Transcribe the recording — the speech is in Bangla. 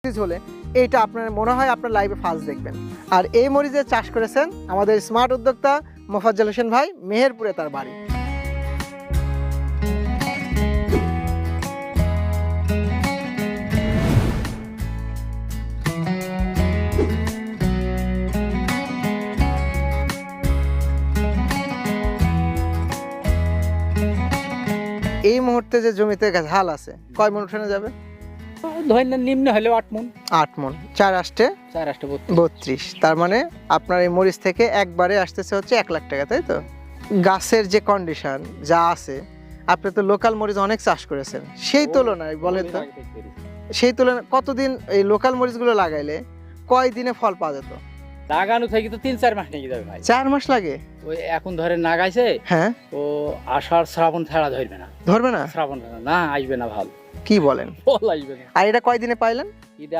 হলে এইটা আপনার মনে হয় আপনার লাইভে ফার্স্ট দেখবেন। আর এই মরিচের চাষ করেছেন আমাদের স্মার্ট উদ্যোক্তা মোফাজ্জল হোসেন ভাই, মেহেরপুরে তার বাড়ি। এই মুহূর্তে যে জমিতে ঝাল আছে কয় মণ উঠানো যাবে? ধরেন নিম্ন হলেও 8 মণ। 8 মণ, 4 আসতে 4 8 32। তার মানে আপনার এই মরিচ থেকে একবারে আসতেছে হচ্ছে 1 লাখ টাকা, তাই তো? গাছের যে কন্ডিশন যা আছে, আপনি তো লোকাল মরিচ অনেক চাষ করেছেন, সেই তুলনায় বলেন তো, সেই তুলনায় কতদিন এই লোকাল মরিচগুলো লাগাইলে কয় দিনে ফল পাওয়া যেত? লাগানো থেকে তো 3 4 মাস লেগে যাবে ভাই। 4 মাস লাগে? ওই এখন ধরেন নাগাইছে, হ্যাঁ, ও আষাঢ় শ্রাবণ ছাড়া ধরবে না। ধরবে না? শ্রাবণ না আসবে না, ভালো কি বলেন? ফল আসবে না। আর এটা কয় দিনে পাইলেন? এটা